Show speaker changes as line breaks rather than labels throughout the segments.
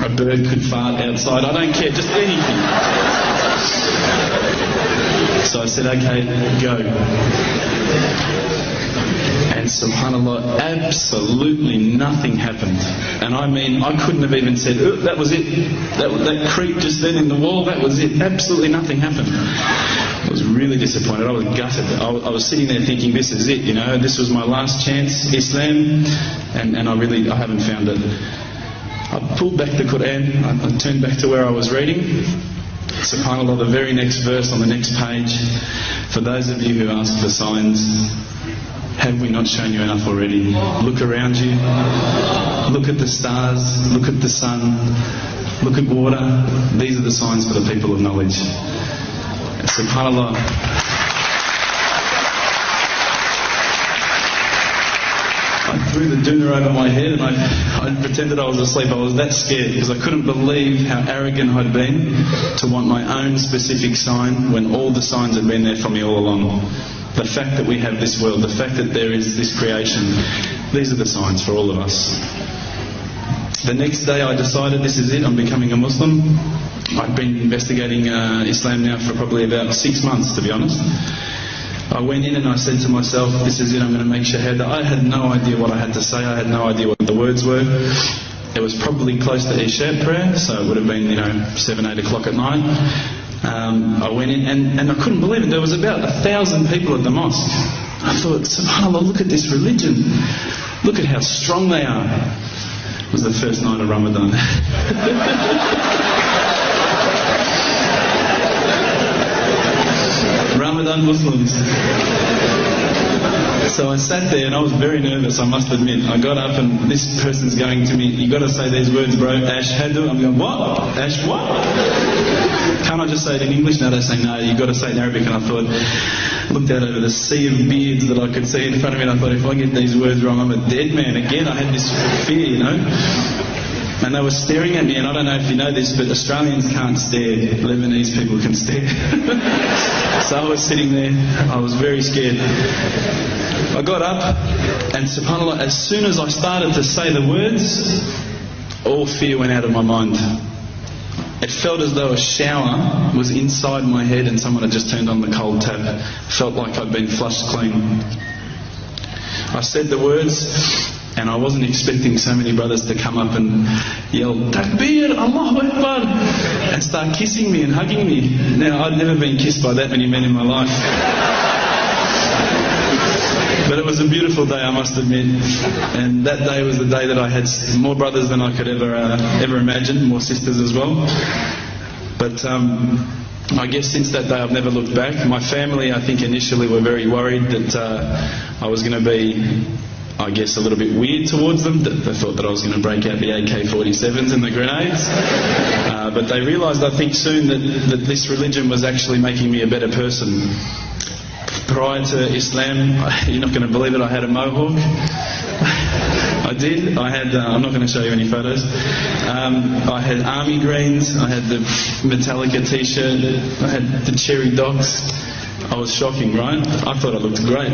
A bird could fart outside. I don't care, just anything. So I said, okay, go. And subhanAllah, absolutely nothing happened. And I mean, I couldn't have even said, oh, that was it. That creep just then in the wall, that was it. Absolutely nothing happened. I was really disappointed. I was gutted. I was sitting there thinking, this is it, you know, this was my last chance, Islam, and I haven't found it. I pulled back the Quran, I turned back to where I was reading. SubhanAllah, the very next verse on the next page, for those of you who ask for signs, have we not shown you enough already? Look around you, look at the stars, look at the sun, look at water. These are the signs for the people of knowledge. SubhanAllah. I threw the doona over my head and I pretended I was asleep. I was that scared because I couldn't believe how arrogant I'd been to want my own specific sign when all the signs had been there for me all along. The fact that we have this world, the fact that there is this creation, these are the signs for all of us. The next day I decided this is it, I'm becoming a Muslim. I'd been investigating Islam now for probably about 6 months, to be honest. I went in and I said to myself, this is it, I'm going to make shahada. I had no idea what I had to say, I had no idea what the words were. It was probably close to Isha prayer, so it would have been, 7, 8 o'clock at night. I went in and I couldn't believe it. There was about 1,000 people at the mosque. I thought, subhanAllah, look at this religion. Look at how strong they are. It was the first night of Ramadan. Ramadan Muslims. So I sat there and I was very nervous, I must admit. I got up and this person's going to me, you got to say these words, bro, Ashhadu. I'm going, what? Ash what? Can't I just say it in English? No, they say, no, you've got to say it in Arabic. And I thought, looked out over the sea of beards that I could see in front of me, and I thought, if I get these words wrong, I'm a dead man again. I had this fear, And they were staring at me, and I don't know if you know this, but Australians can't stare. Lebanese people can stare. So I was sitting there, I was very scared. I got up, and subhanAllah, as soon as I started to say the words, all fear went out of my mind. It felt as though a shower was inside my head and someone had just turned on the cold tap. It felt like I'd been flushed clean. I said the words, and I wasn't expecting so many brothers to come up and yell, Takbir, Allahu Akbar, and start kissing me and hugging me. Now, I'd never been kissed by that many men in my life. But it was a beautiful day, I must admit. And that day was the day that I had more brothers than I could ever imagine, more sisters as well. But I guess since that day I've never looked back. My family, I think initially were very worried that I was going to be, I guess, a little bit weird towards them. They thought that I was going to break out the AK-47s and the grenades. But they realised, I think, soon that this religion was actually making me a better person. Prior to Islam, you're not going to believe it, I had a mohawk. I did. I had, I'm not going to show you any photos. I had army greens, I had the Metallica t-shirt, I had the cherry dots. I was shocking, right? I thought I looked great,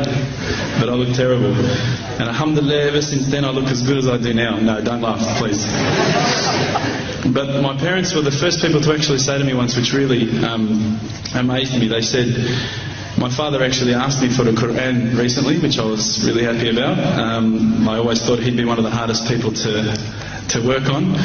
but I looked terrible. And alhamdulillah, ever since then I look as good as I do now. No, don't laugh, please. But my parents were the first people to actually say to me once, which really amazed me. They said, my father actually asked me for the Quran recently, which I was really happy about. I always thought he'd be one of the hardest people to work on.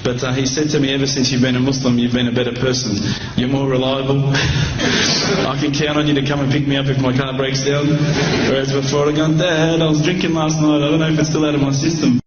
But he said to me, ever since you've been a Muslim, you've been a better person. You're more reliable. I can count on you to come and pick me up if my car breaks down. Whereas before I go, Dad, I was drinking last night. I don't know if it's still out of my system.